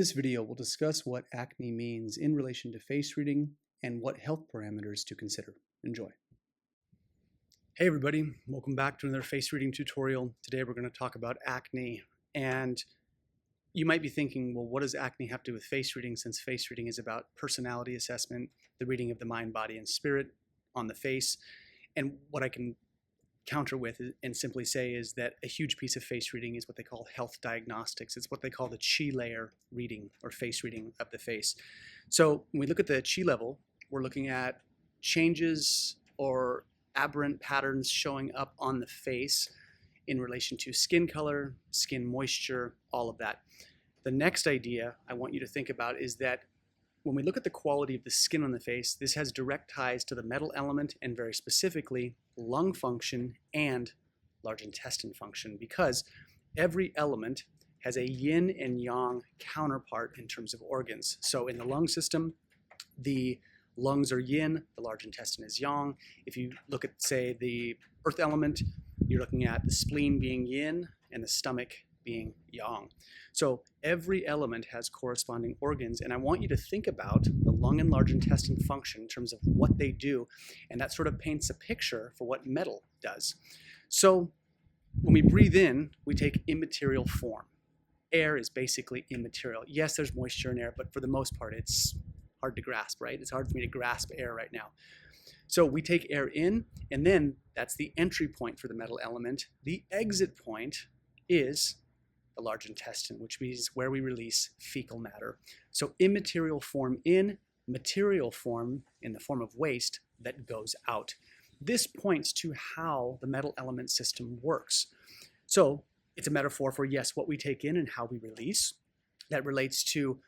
this video, we'll discuss what acne means in relation to face reading and what health parameters to consider. Enjoy. Hey everybody, welcome back to another face reading tutorial. Today we're going to talk about acne, and you might be thinking, well, what does acne have to do with face reading, since face reading is about personality assessment, the reading of the mind, body, and spirit on the face. And what I can counter with and simply say is that a huge piece of face reading is what they call health diagnostics. It's what they call the chi layer reading or face reading of the face. So when we look at the chi level, we're looking at changes or aberrant patterns showing up on the face in relation to skin color, skin moisture, all of that. The next idea I want you to think about is that when we look at the quality of the skin on the face, this has direct ties to the metal element and very specifically lung function and large intestine function, because every element has a yin and yang counterpart in terms of organs. So in the lung system, the lungs are yin, the large intestine is yang. If you look at, say, the earth element, you're looking at the spleen being yin and the stomach being yang. So every element has corresponding organs, and I want you to think about the lung and large intestine function in terms of what they do, and that sort of paints a picture for what metal does. So when we breathe in, we take immaterial form. Air is basically immaterial. Yes, there's moisture in air, but for the most part, it's hard to grasp, right? It's hard for me to grasp air right now. So we take air in, and then that's the entry point for the metal element. The exit point is the large intestine, which means where we release fecal matter. So immaterial form in, material form in the form of waste that goes out. This points to how the metal element system works. So it's a metaphor for, yes, what we take in and how we release. That relates to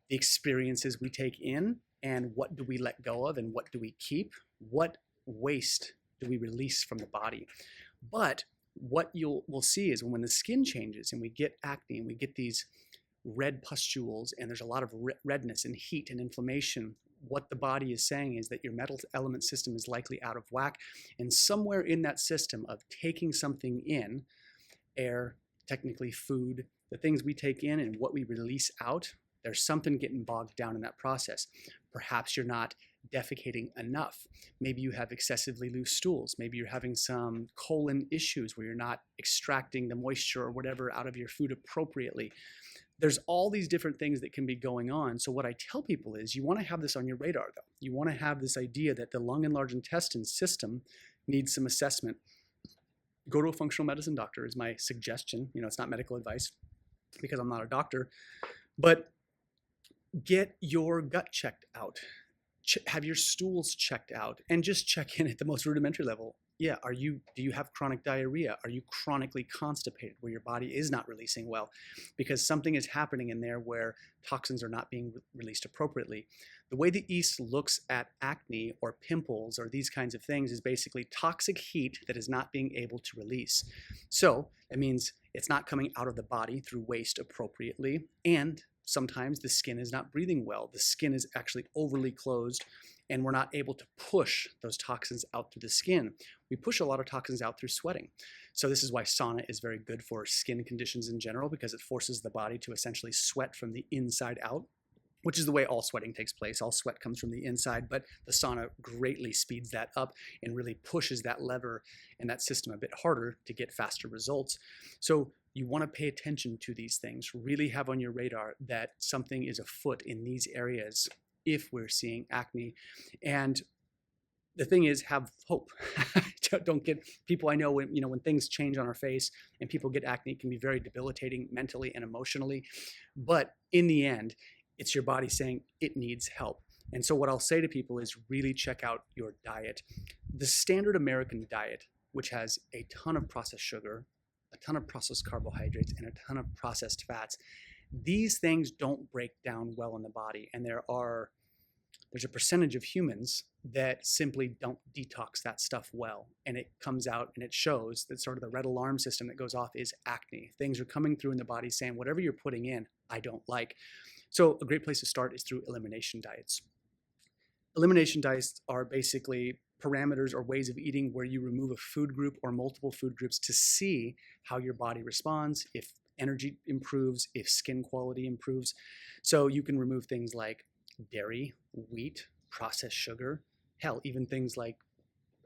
the experiences we take in and what do we let go of and what do we keep? What waste do we release from the body? But what we'll see is when the skin changes and we get acne and we get these red pustules and there's a lot of redness and heat and inflammation, what the body is saying is that your metal element system is likely out of whack, and somewhere in that system of taking something in, air, technically food, the things we take in and what we release out, there's something getting bogged down in that process. Perhaps you're not defecating enough. Maybe you have excessively loose stools. Maybe you're having some colon issues where you're not extracting the moisture or whatever out of your food appropriately. There's all these different things that can be going on. So what I tell people is you want to have this on your radar, though. You want to have this idea that the lung and large intestine system needs some assessment. Go to a functional medicine doctor is my suggestion. It's not medical advice because I'm not a doctor, but get your gut checked out. Have your stools checked out, and just check in at the most rudimentary level. Yeah, do you have chronic diarrhea? Are you chronically constipated where your body is not releasing well? Because something is happening in there where toxins are not being released appropriately. The way the East looks at acne or pimples or these kinds of things is basically toxic heat that is not being able to release. So it means it's not coming out of the body through waste appropriately, and sometimes the skin is not breathing well. The skin is actually overly closed, and we're not able to push those toxins out through the skin. We push a lot of toxins out through sweating. So this is why sauna is very good for skin conditions in general, because it forces the body to essentially sweat from the inside out, which is the way all sweating takes place. All sweat comes from the inside, but the sauna greatly speeds that up and really pushes that lever and that system a bit harder to get faster results. So you want to pay attention to these things, really have on your radar that something is afoot in these areas if we're seeing acne. And the thing is, have hope. Don't get people. I know when things change on our face and people get acne, it can be very debilitating mentally and emotionally. But in the end, it's your body saying it needs help. And so what I'll say to people is really check out your diet. The standard American diet, which has a ton of processed sugar, a ton of processed carbohydrates, and a ton of processed fats, these things don't break down well in the body. And there's a percentage of humans that simply don't detox that stuff well. And it comes out and it shows that sort of the red alarm system that goes off is acne. Things are coming through in the body saying, whatever you're putting in, I don't like. So a great place to start is through elimination diets. Elimination diets are basically parameters or ways of eating where you remove a food group or multiple food groups to see how your body responds, if energy improves, if skin quality improves. So you can remove things like dairy, wheat, processed sugar, hell, even things like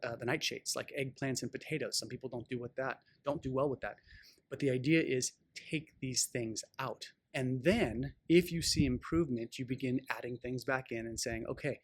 the nightshades, like eggplants and potatoes. Some people don't do well with that. But the idea is take these things out. And then if you see improvement, you begin adding things back in and saying, okay,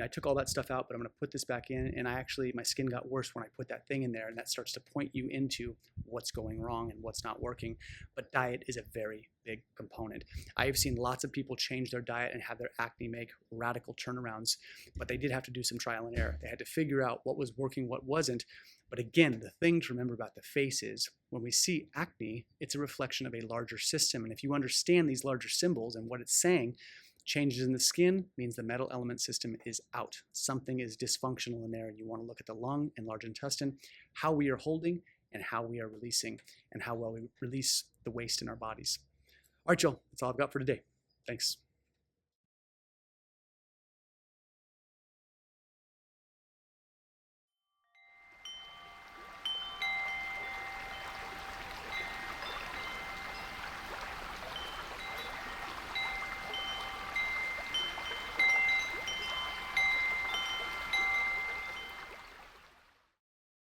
I took all that stuff out, but I'm going to put this back in. And my skin got worse when I put that thing in there. And that starts to point you into what's going wrong and what's not working. But diet is a very big component. I have seen lots of people change their diet and have their acne make radical turnarounds, but they did have to do some trial and error. They had to figure out what was working, what wasn't. But again, the thing to remember about the face is when we see acne, it's a reflection of a larger system. And if you understand these larger symbols and what it's saying, changes in the skin means the metal element system is out. Something is dysfunctional in there, and you want to look at the lung and large intestine, how we are holding and how we are releasing, and how well we release the waste in our bodies. All right, Joel, that's all I've got for today. Thanks.